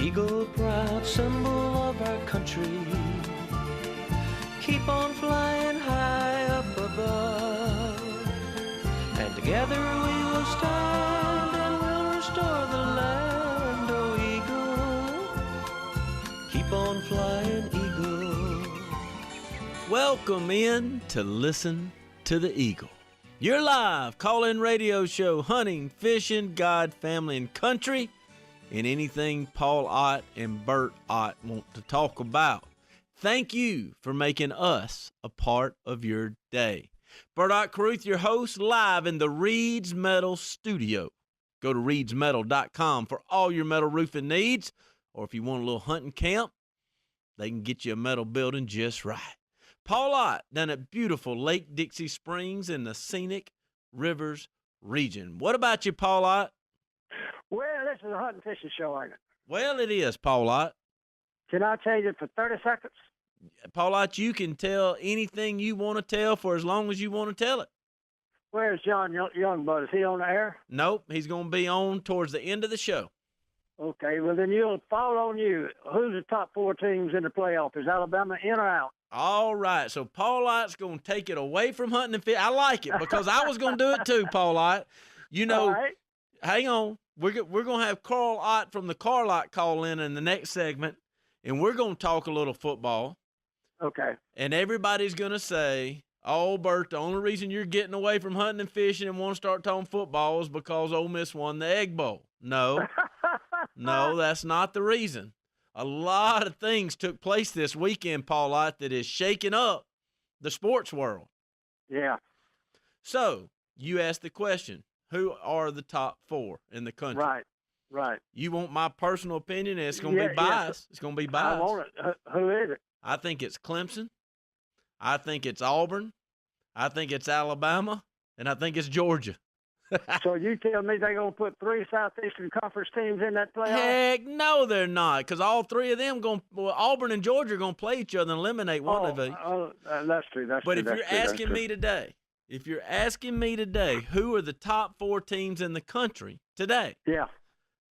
Eagle, proud symbol of our country. Keep on flying high up above, and together we will stand and we'll restore the land. Oh, Eagle, keep on flying, Eagle. Welcome in to Listen to the Eagle, your live call-in radio show, hunting, fishing, God, family, and country, and anything Paul Ott and Bert Ott want to talk about. Thank you for making us a part of your day. Bert Ott Caruth, your host, live in the Reed's Metal Studio. Go to reedsmetal.com for all your metal roofing needs, or if you want a little hunting camp, they can get you a metal building just right. Paul Ott down at beautiful Lake Dixie Springs in the scenic Rivers region. What about you, Paul Ott? Well, this is a hunting fishing show, ain't it? Well, it is, Paul Ott. Can I change it for 30 seconds? Paul Ott, you can tell anything you want to tell for as long as you want to tell it. Where's John Youngblood? Is he on the air? Nope, he's going to be on towards the end of the show. Okay, well, then you'll fall on you. Who's the top four teams in the playoff? Is Alabama in or out? All right, so Paul Ott's going to take it away from hunting and fishing. I like it because I was going to do it too, Paul Ott. You know, right. Hang on. We're going to have Carl Ott from the Car Lot call in the next segment, and we're going to talk a little football. Okay. And everybody's going to say, oh, Bert, the only reason you're getting away from hunting and fishing and want to start talking football is because Ole Miss won the Egg Bowl. No, no, that's not the reason. A lot of things took place this weekend, Paul Ott, that is shaking up the sports world. Yeah. So you asked the question, who are the top four in the country? Right. You want my personal opinion, and it's going to be biased. It's going to be biased. I want it. Who is it? I think it's Clemson. I think it's Auburn. I think it's Alabama. And I think it's Georgia. So you tell me they're going to put three Southeastern Conference teams in that playoff? Heck no, they're not, because all three of them Auburn and Georgia are going to play each other and eliminate one of each. That's true. But if you're asking me today, who are the top four teams in the country today? Yeah.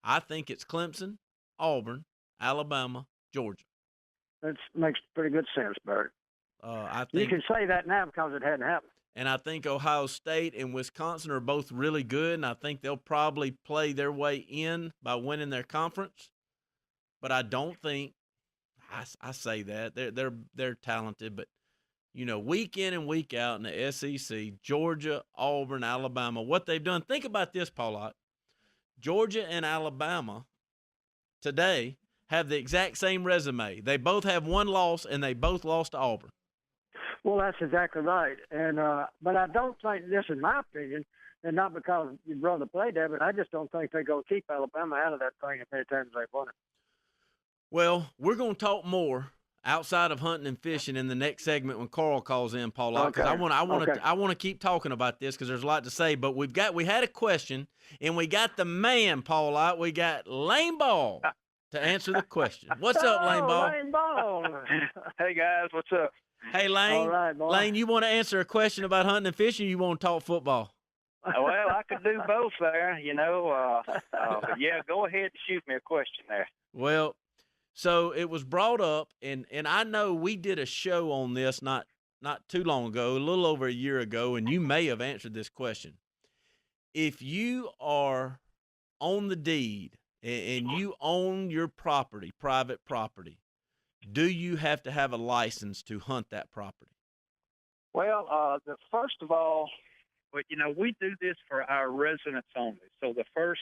I think it's Clemson, Auburn, Alabama, Georgia. That makes pretty good sense, Bert. I think you can say that now because it hadn't happened. And I think Ohio State and Wisconsin are both really good, and I think they'll probably play their way in by winning their conference. But I don't think I say that they're talented, but you know, week in and week out in the SEC, Georgia, Auburn, Alabama, what they've done. Think about this, Paul Ott. Georgia and Alabama today have the exact same resume. They both have one loss, and they both lost to Auburn. Well, that's exactly right. And but I don't think, this is my opinion, and not because your brother played there, but I just don't think they're going to keep Alabama out of that thing if many times they've won it. Well, we're going to talk more outside of hunting and fishing in the next segment when Carl calls in, Paul Ott, because I want to keep talking about this because there's a lot to say. But we had a question, and we got the man, Paul Ott. We got Lane Ball to answer the question. What's up, Lane Ball? Lane Ball. Hey guys, what's up? Hey, Lane. All right, boy. Lane, you want to answer a question about hunting and fishing, or you want to talk football? Well, I could do both there, you know. But yeah, go ahead and shoot me a question there. Well, so it was brought up, and I know we did a show on this not too long ago, a little over a year ago, and you may have answered this question. If you are on the deed and you own your property, private property, do you have to have a license to hunt that property? Well, first of all, you know, we do this for our residents only. So the first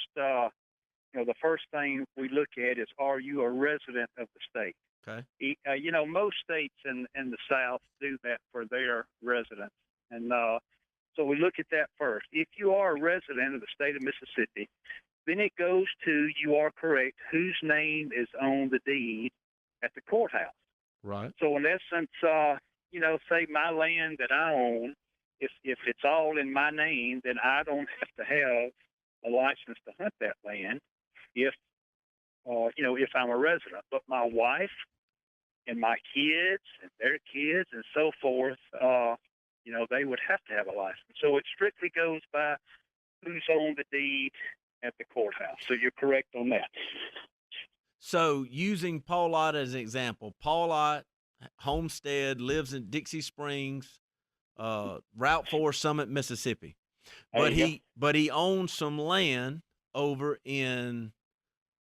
thing we look at is, are you a resident of the state? Okay. You know, most states in the South do that for their residents. And so we look at that first. If you are a resident of the state of Mississippi, then it goes to, you are correct, whose name is on the deed at the courthouse. Right. So in essence, you know, say my land that I own, if it's all in my name, then I don't have to have a license to hunt that land if I'm a resident. But my wife and my kids and their kids and so forth, they would have to have a license. So it strictly goes by who's on the deed at the courthouse. So you're correct on that. So using Paul Ott as an example, Paul Ott, homestead, lives in Dixie Springs, Route 4, Summit, Mississippi. But he owns some land over in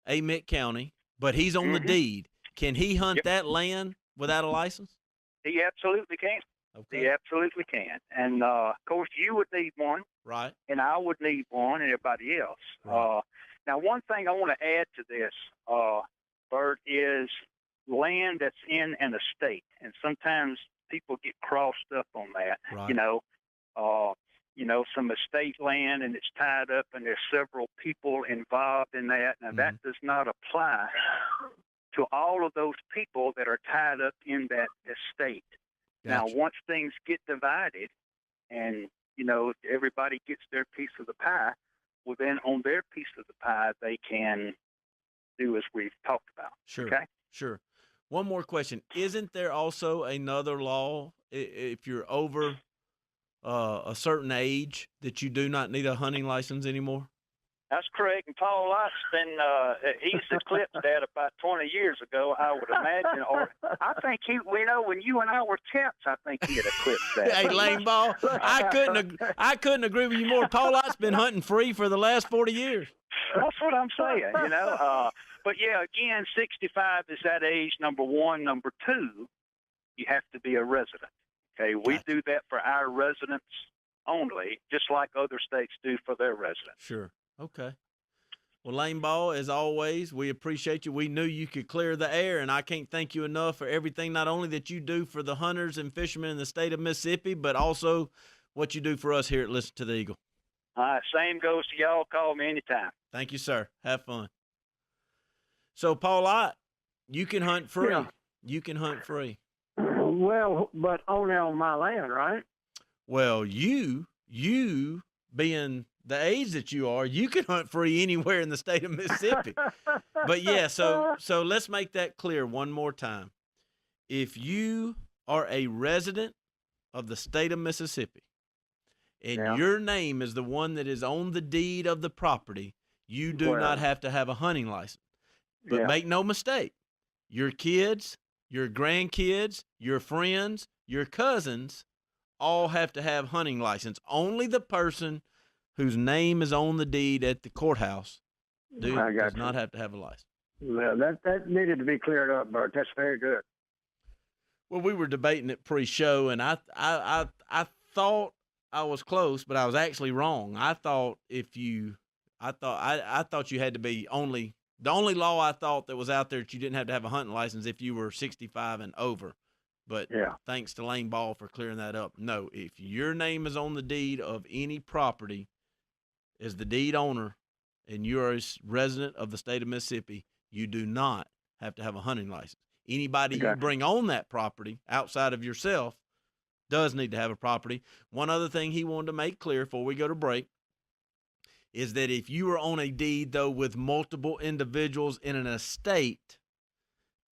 Amite County, but he's on the deed. Can he hunt that land without a license? He absolutely can. Okay. He absolutely can. And, of course, you would need one. Right. And I would need one, and everybody else. Right. Now, one thing I want to add to this, Bert, is land that's in an estate. And sometimes people get crossed up on that. Right. Some estate land, and it's tied up, and there's several people involved in that. Now, that does not apply to all of those people that are tied up in that estate. Gotcha. Now, once things get divided and, everybody gets their piece of the pie, well, then on their piece of the pie, they can do as we've talked about. Sure. Okay? Sure. One more question. Isn't there also another law if you're over a certain age that you do not need a hunting license anymore? That's correct. And Paul Ott's been, he's eclipsed that about 20 years ago, I would imagine. Or I think when you and I were temps, I think he had eclipsed that. Hey, Lane Ball, I couldn't agree with you more. Paul Ott's been hunting free for the last 40 years. That's what I'm saying, But, yeah, again, 65 is that age, number one. Number two, you have to be a resident. Okay, we do that for our residents only, just like other states do for their residents. Sure. Okay. Well, Lane Ball, as always, we appreciate you. We knew you could clear the air, and I can't thank you enough for everything, not only that you do for the hunters and fishermen in the state of Mississippi, but also what you do for us here at Listen to the Eagle. All right, same goes to y'all. Call me anytime. Thank you, sir. Have fun. So, Paul Ott, you can hunt free. Yeah. You can hunt free. Well, but only on my land, right? Well, you being the age that you are, you can hunt free anywhere in the state of Mississippi. But yeah, so let's make that clear one more time. If you are a resident of the state of Mississippi and your name is the one that is on the deed of the property, you do not have to have a hunting license. But make no mistake, your kids, your grandkids, your friends, your cousins all have to have hunting license. Only the person whose name is on the deed at the courthouse does not have to have a license. Well, that needed to be cleared up, Bert. That's very good. Well, we were debating it pre-show, and I thought I was close, but I was actually wrong. I thought you had to be only. The only law I thought that was out there that you didn't have to have a hunting license if you were 65 and over. But thanks to Lane Ball for clearing that up. No, if your name is on the deed of any property as the deed owner and you're a resident of the state of Mississippi, you do not have to have a hunting license. Anybody you bring on that property outside of yourself does need to have a property. One other thing he wanted to make clear before we go to break is that if you are on a deed, though, with multiple individuals in an estate,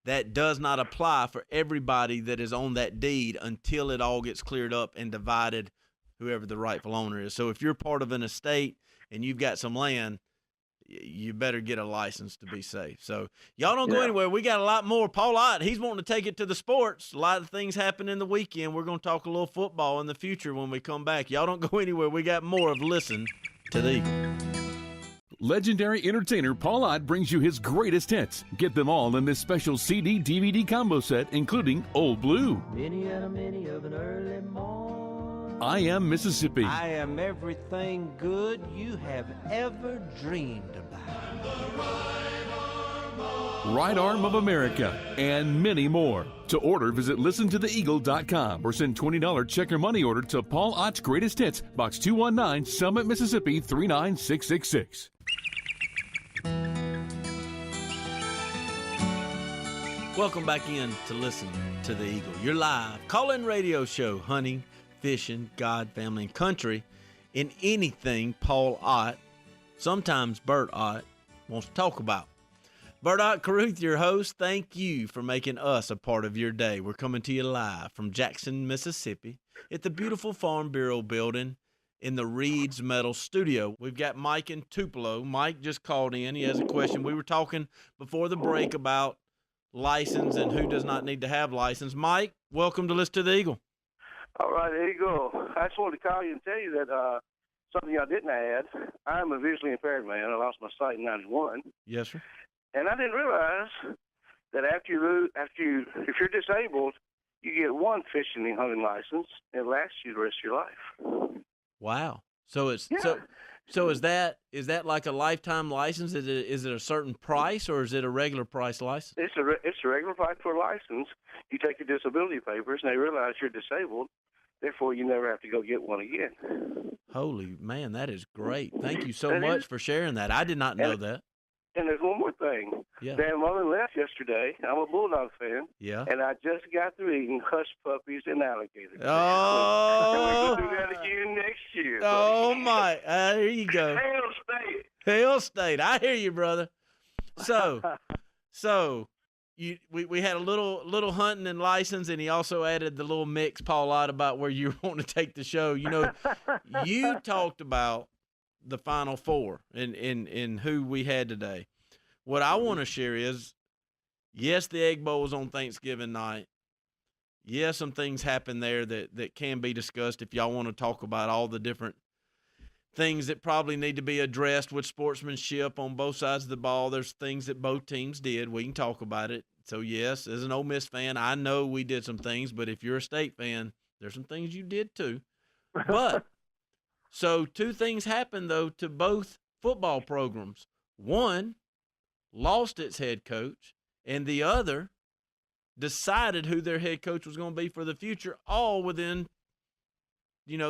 that does not apply for everybody that is on that deed until it all gets cleared up and divided, whoever the rightful owner is. So if you're part of an estate and you've got some land, you better get a license to be safe. So y'all don't go anywhere. We got a lot more. Paul Ott, he's wanting to take it to the sports. A lot of things happen in the weekend. We're going to talk a little football in the future when we come back. Y'all don't go anywhere. We got more of Listen to the Eagle. Legendary entertainer Paul Ott brings you his greatest hits. Get them all in this special CD-DVD combo set, including Old Blue, Many and a many of an early morn. I Am Mississippi, I am everything good you have ever dreamed about. Right Arm of America, and many more. To order, visit listentotheeagle.com or send $20 check or money order to Paul Ott's Greatest Hits, Box 219, Summit, Mississippi 39666. Welcome back in to Listen to the Eagle, your live call-in radio show, hunting, fishing, God, family, and country, in anything Paul Ott, sometimes Bert Ott, wants to talk about. Bert Ott Caruth, your host, thank you for making us a part of your day. We're coming to you live from Jackson, Mississippi, at the beautiful Farm Bureau building in the Reed's Metal Studio. We've got Mike in Tupelo. Mike just called in. He has a question. We were talking before the break about license and who does not need to have license. Mike, welcome to Listen to the Eagle. All right, there you go. I just wanted to call you and tell you that something I didn't add. I'm a visually impaired man. I lost my sight in '91. Yes, sir. And I didn't realize that if you're disabled, you get one fishing and hunting license, and it lasts you the rest of your life. Wow. So it's Yeah. so is that like a lifetime license? Is it a certain price or is it a regular price license? It's a regular price for a license. You take your disability papers, and they realize you're disabled. Therefore, you never have to go get one again. Holy man, that is great. Thank you so much for sharing that. I did not know that. And there's one more thing. Yeah. Dan Mullen left yesterday. I'm a Bulldog fan. Yeah. And I just got through eating hush puppies and alligators. Oh. And we're going to do that again next year. Oh, my. There you go. Hail State. Hail State. I hear you, brother. So we had a little hunting and license, and he also added the little mix, Paul, out about where you want to take the show. You know, you talked about the Final Four and who we had today. What I want to share is, yes, the Egg Bowl was on Thanksgiving night. Yes, some things happened there that can be discussed if y'all want to talk about all the different things that probably need to be addressed with sportsmanship on both sides of the ball. There's things that both teams did. We can talk about it. So, yes, as an Ole Miss fan, I know we did some things, but if you're a State fan, there's some things you did too. But so two things happened, though, to both football programs. One lost its head coach, and the other decided who their head coach was going to be for the future, all within,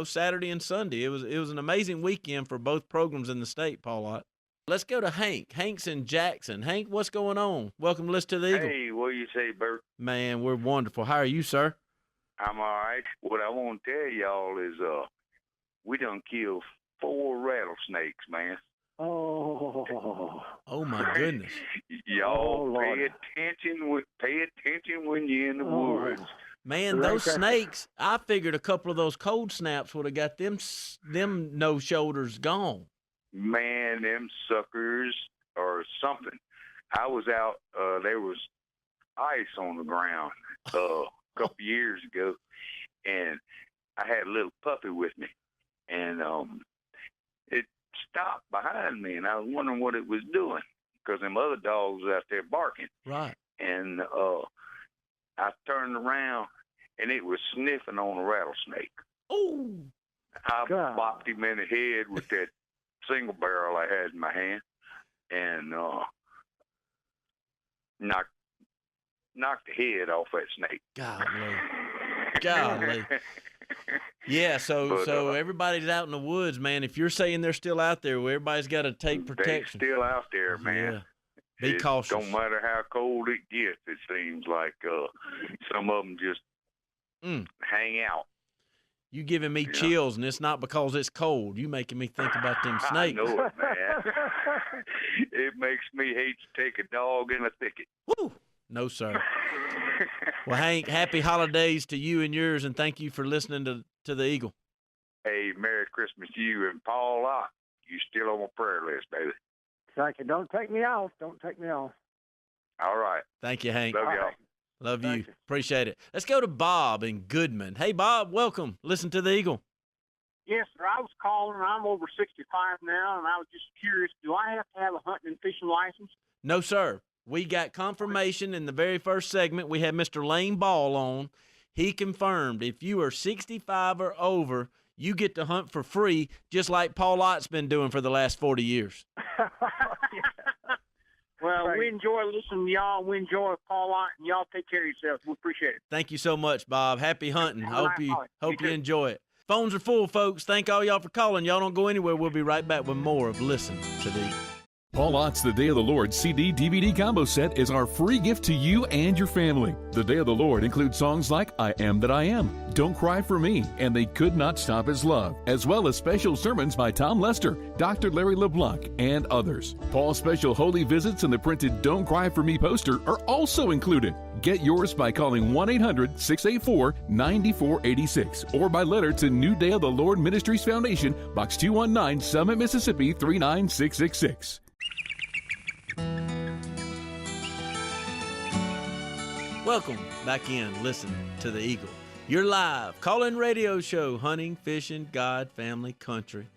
Saturday and Sunday. It was an amazing weekend for both programs in the state, Paul Ott. Let's go to Hank. Hank's in Jackson. Hank, what's going on? Welcome to Listen to the Eagle. Hey, what do you say, Bert? Man, we're wonderful. How are you, sir? I'm all right. What I want to tell y'all is we done killed 4 rattlesnakes, man. Oh my goodness. Y'all pay attention when you're in the woods. Man, those snakes, I figured a couple of those cold snaps would have got them no shoulders gone. Man, them suckers or something. I was out, there was ice on the ground a couple years ago, and I had a little puppy with me, and it stopped behind me, and I was wondering what it was doing because them other dogs was out there barking. Right. And I turned around, and it was sniffing on a rattlesnake. Oh! I bopped him in the head with that single barrel I had in my hand, and knocked the head off that snake. Golly. Yeah, so everybody's out in the woods, man. If you're saying they're still out there, well, everybody's got to take protection. They're still out there, man. Yeah. Be cautious. Don't matter how cold it gets, it seems like some of them just hang out. You giving me chills, and it's not because it's cold. You making me think about them snakes. I know it, man. It makes me hate to take a dog in a thicket. Woo! No, sir. Well, Hank, happy holidays to you and yours, and thank you for listening to the Eagle. Hey, Merry Christmas to you, and Paul Ott, you still on my prayer list, baby. Thank you. Don't take me off. All right. Thank you, Hank. Love y'all. Love you. Appreciate it. Let's go to Bob in Goodman. Hey, Bob, welcome. Listen to the Eagle. Yes, sir. I was calling. I'm over 65 now, and I was just curious, do I have to have a hunting and fishing license? No, sir. We got confirmation in the very first segment. We had Mr. Lane Ball on. He confirmed if you are 65 or over, you get to hunt for free, just like Paul Ott's been doing for the last 40 years. Well, we enjoy listening to y'all. We enjoy Paul Ott, and y'all take care of yourselves. We appreciate it. Thank you so much, Bob. Happy hunting. Hope you too. enjoy it. Phones are full, folks. Thank all y'all for calling. Y'all don't go anywhere. We'll be right back with more of Listen to the Eagle. Paul Ott's The Day of the Lord CD-DVD combo set is our free gift to you and your family. The Day of the Lord includes songs like I Am That I Am, Don't Cry for Me, and They Could Not Stop His Love, as well as special sermons by Tom Lester, Dr. Larry LeBlanc, and others. Paul's special holy visits and the printed Don't Cry for Me poster are also included. Get yours by calling 1-800-684-9486 or by letter to New Day of the Lord Ministries Foundation, Box 219, Summit, Mississippi 39666. Welcome back in. Listen to the Eagle. Your live call-in radio show, hunting, fishing, God, family, country,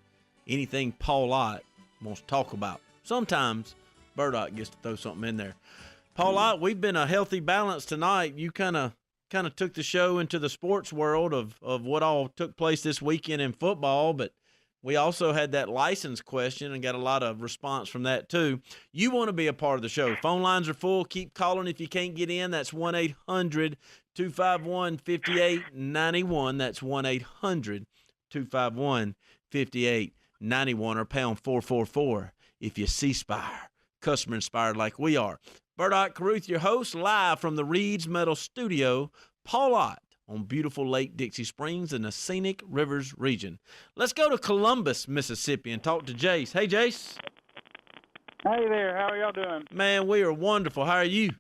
anything Paul Ott wants to talk about. Sometimes Burdock gets to throw something in there. Paul Ott, we've been a healthy balance tonight. You kind of took the show into the sports world of what all took place this weekend in football, but we also had that license question and got a lot of response from that too. You want to be a part of the show. Phone lines are full. Keep calling if you can't get in. That's 1-800-251-5891. That's 1-800-251-5891 or pound 444 if you C-Spire. Customer inspired like we are. Burdock Caruth, your host, live from the Reed's Metal Studio. Paul Ott on beautiful Lake Dixie Springs in the Scenic Rivers region. Let's go to Columbus, Mississippi, and talk to Jace. Hey, Jace. Hey there. How are y'all doing? Man, we are wonderful. How are you?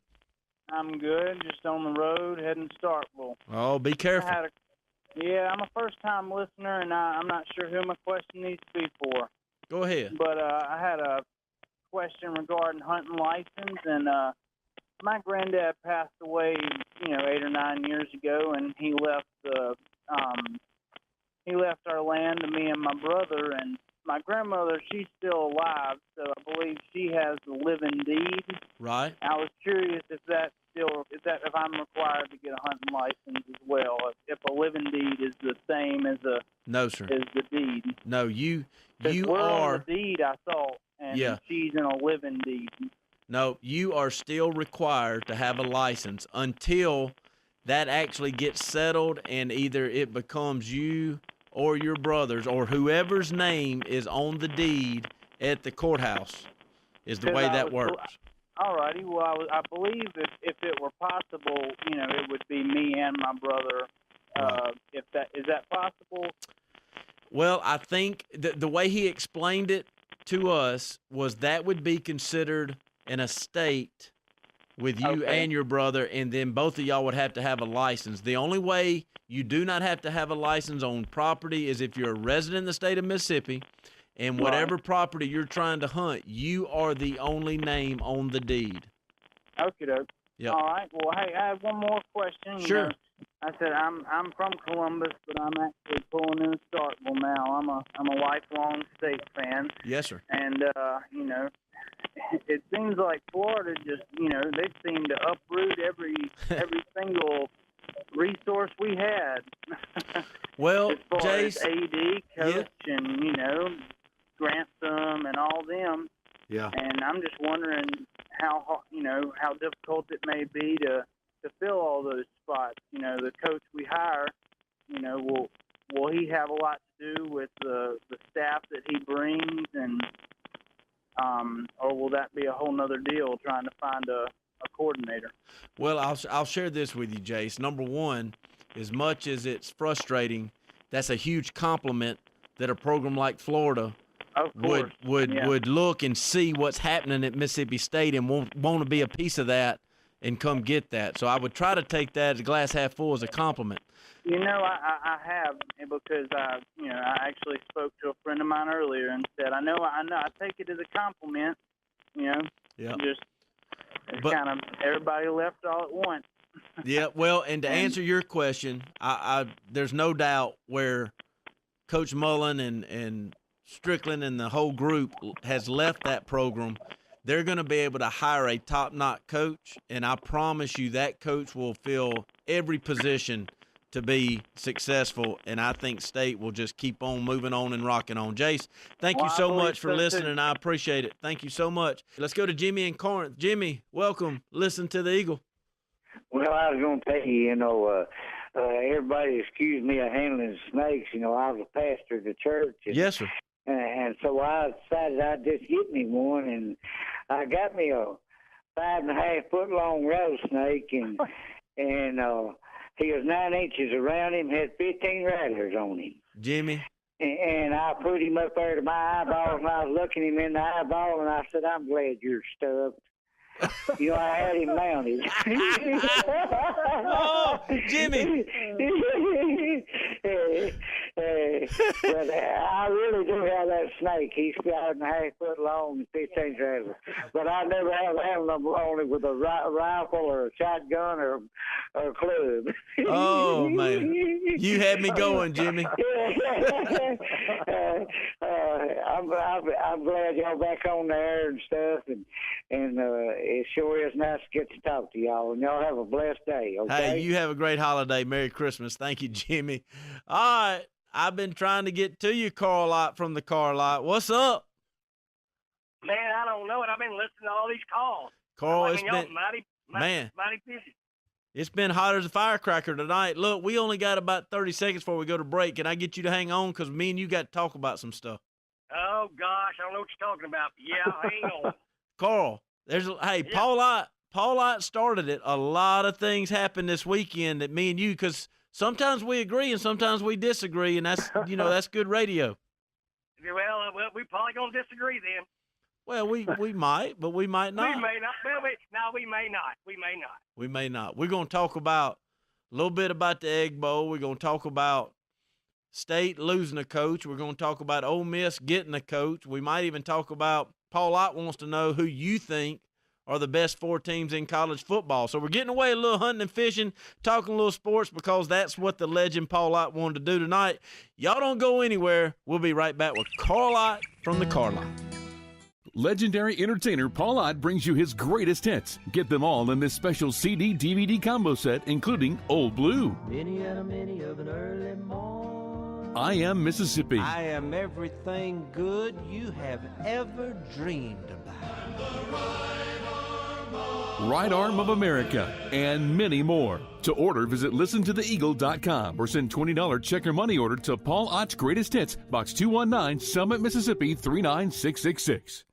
I'm good. Just on the road, heading to Starkville. Oh, be careful. I'm a first-time listener, and I'm not sure who my question needs to be for. Go ahead. But I had a question regarding hunting license, and my granddad passed away, 8 or 9 years ago, and he left our land to me and my brother. And my grandmother, she's still alive, so I believe she has the living deed. Right. I was curious if I'm required to get a hunting license as well. If a living deed is the same as no, sir. As the deed. No, you we're are on the deed, I thought, and she's in a living deed. No, you are still required to have a license until that actually gets settled and either it becomes you or your brother's or whoever's name is on the deed at the courthouse is the way that works. All righty. Well, I believe if it were possible, it would be me and my brother. Right. Is that possible? Well, I think the way he explained it to us was that would be considered an estate with you and your brother, and then both of y'all would have to have a license. The only way you do not have to have a license on property is if you're a resident in the state of Mississippi, and whatever property you're trying to hunt, you are the only name on the deed. Okie doke. Yep. All right. Well, hey, I have one more question. Sure. I said I'm from Columbus, but I'm actually pulling in Starkville now. I'm a lifelong state fan. Yes, sir. And it seems like Florida just they seem to uproot every single resource we had. Well, as far Jace, as AD, coach, and Grantham and all them. Yeah. And I'm just wondering how difficult it may be to fill all those spots. The coach we hire, will he have a lot to do with the staff that he brings, and or will that be a whole nother deal trying to find a coordinator? Well, I'll share this with you, Jace. Number one, as much as it's frustrating, that's a huge compliment that a program like Florida would look and see what's happening at Mississippi State and want to be a piece of that and come get that. So I would try to take that as glass half full as a compliment. I have, because I actually spoke to a friend of mine earlier and said, I know, I take it as a compliment, Yeah. Just kind of everybody left all at once. Yeah, well, and to answer your question, I there's no doubt where Coach Mullen and Strickland and the whole group has left that program, they're going to be able to hire a top-notch coach, and I promise you that coach will fill every position to be successful, and I think State will just keep on moving on and rocking on. Jace, thank you so much for listening. I appreciate it. Thank you so much. Let's go to Jimmy in Corinth. Jimmy, welcome. Listen to the Eagle. Well, I was going to tell you, everybody excuse me of handling snakes. I was a pastor at the church. And yes, sir. And so I decided I'd just get me one, and I got me a 5.5-foot long rattlesnake, and he was 9 inches around him, had 15 rattlers on him. Jimmy. And I put him up there to my eyeball, and I was looking him in the eyeball, and I said, "I'm glad you're stuffed." I had him mounted. Oh, Jimmy. But I really do have that snake. He's 5.5 foot long and 15 rattlers. But I never have him on it with a rifle or a shotgun or a club. Oh, man. You had me going, Jimmy. I'm glad y'all back on the air and stuff, and it sure is nice to get to talk to y'all, and y'all have a blessed day, okay? Hey, you have a great holiday. Merry Christmas. Thank you, Jimmy. All right. I've been trying to get to you, Carl Lot from the Car Lot. What's up? Man, I don't know it. I've been listening to all these calls. Carl, it's been mighty busy. It's been hot as a firecracker tonight. Look, we only got about 30 seconds before we go to break. Can I get you to hang on? Because me and you got to talk about some stuff. Oh, gosh, I don't know what you're talking about. But yeah, hang on. Carl, Paul Ott started it. A lot of things happened this weekend that me and you, because sometimes we agree and sometimes we disagree, and that's that's good radio. Well, we probably gonna disagree then. Well, we might, but we might not. We may not. Well, we may not. We may not. We may not. We're gonna talk about a little bit about the Egg Bowl. We're gonna talk about State losing a coach. We're gonna talk about Ole Miss getting a coach. We might even talk about Paul Ott wants to know who you think are the best 4 teams in college football. So we're getting away a little hunting and fishing, talking a little sports, because that's what the legend Paul Ott wanted to do tonight. Y'all don't go anywhere. We'll be right back with Carl Ott from the Car Lot. Legendary entertainer Paul Ott brings you his greatest hits. Get them all in this special CD-DVD combo set, including Old Blue, Many and a many of an early morn. I Am Mississippi, I am everything good you have ever dreamed about. Right Arm of America, and many more. To order, visit listentotheeagle.com or send $20 check or money order to Paul Ott's Greatest Hits, Box 219, Summit, Mississippi 39666.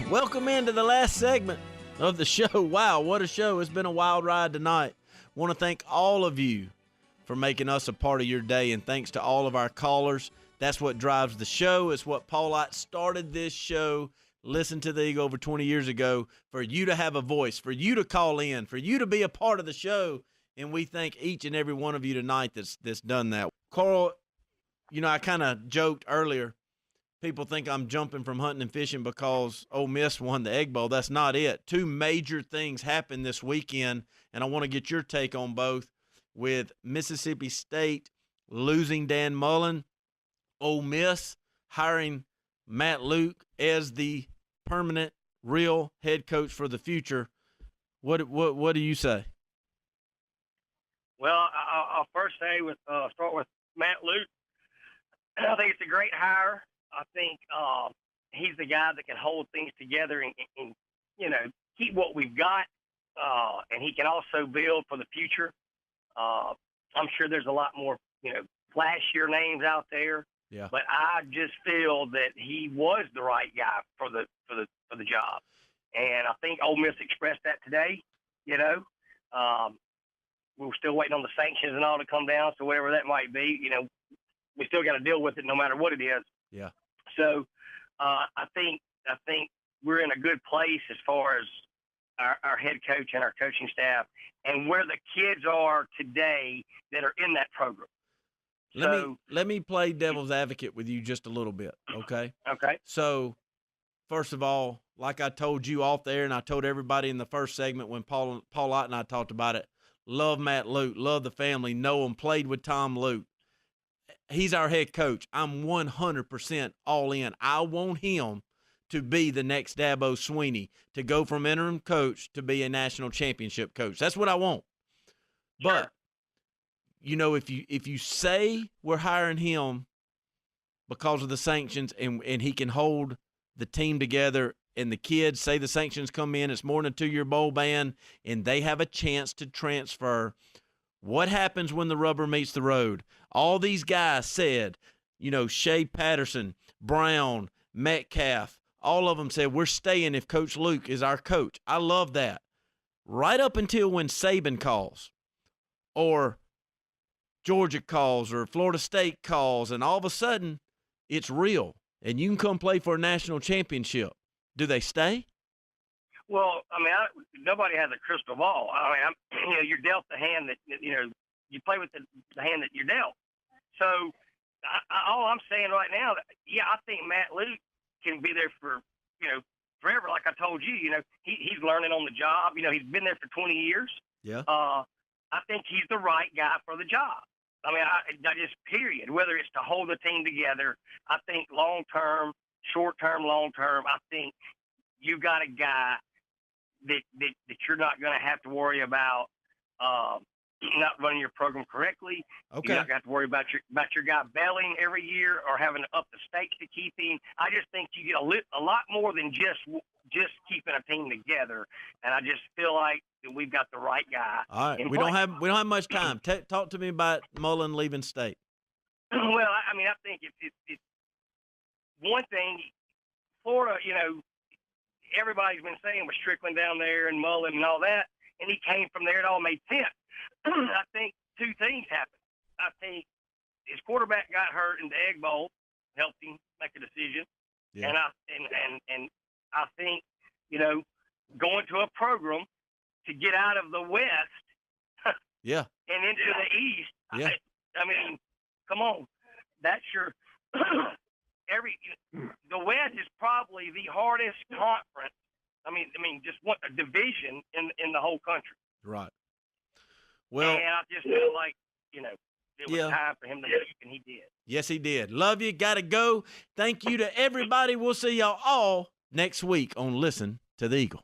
Welcome into the last segment of the show. Wow, what a show. It's been a wild ride tonight. Want to thank all of you for making us a part of your day, and thanks to all of our callers. That's what drives the show. It's what Paul Ott started this show, Listen to the Eagle, over 20 years ago, for you to have a voice, for you to call in, for you to be a part of the show, and we thank each and every one of you tonight that's done that. Carl, I kind of joked earlier, people think I'm jumping from hunting and fishing because Ole Miss won the Egg Bowl. That's not it. 2 major things happened this weekend, and I want to get your take on both, with Mississippi State losing Dan Mullen, Ole Miss hiring Matt Luke as the permanent, real head coach for the future. What do you say? Well, I'll first say start with Matt Luke. I think it's a great hire. I think he's the guy that can hold things together and keep what we've got, and he can also build for the future. I'm sure there's a lot more flashier names out there. Yeah. But I just feel that he was the right guy for the job, and I think Ole Miss expressed that today. We're still waiting on the sanctions and all to come down, so whatever that might be, we still got to deal with it no matter what it is. Yeah. So I think we're in a good place as far as our head coach and our coaching staff, and where the kids are today that are in that program. Let me play devil's advocate with you just a little bit, okay? Okay. So, first of all, like I told you off there, and I told everybody in the first segment when Paul Ott and I talked about it, love Matt Luke, love the family, know him, played with Tom Luke. He's our head coach. I'm 100% all in. I want him to be the next Dabo Swinney, to go from interim coach to be a national championship coach. That's what I want. Sure. But if you say we're hiring him because of the sanctions and he can hold the team together, and the kids, say the sanctions come in, it's more than a 2-year bowl ban, and they have a chance to transfer, What happens when the rubber meets the road? All these guys said, Shea Patterson, Brown, Metcalf, all of them said, we're staying if Coach Luke is our coach. I love that. Right up until when Saban calls or Georgia calls or Florida State calls, and all of a sudden it's real, and you can come play for a national championship. Do they stay? Well, I mean, nobody has a crystal ball. I mean, you're dealt the hand that, you play with the hand that you're dealt. So all I'm saying right now, I think Matt Luke can be there for, forever. Like I told you, he's learning on the job. He's been there for 20 years. Yeah. I think he's the right guy for the job. I mean, I just period. Whether it's to hold the team together, I think long-term, short-term, long-term, I think you got a guy that you're not going to have to worry about not running your program correctly. Okay. You're not going to have to worry about your guy bailing every year or having to up the stakes to keep him. I just think you get a lot more than just keeping a team together, and I just feel like that we've got the right guy. All right, we don't have much time. Talk to me about Mullen leaving state. Well, I mean, I think it's one thing. Florida, everybody's been saying was Strickland down there and Mullen and all that, and he came from there. It all made sense. I think two things happened. I think his quarterback got hurt in the Egg Bowl, helped him make a decision, and I think going to a program to get out of the West, yeah, and into the East. Yeah. I mean, come on, that's your the West is probably the hardest conference. I mean, just what a division in the whole country. Right. Well, and I just feel like it was time for him to leave, and he did. Yes, he did. Love you. Gotta go. Thank you to everybody. We'll see y'all all next week on Listen to the Eagle.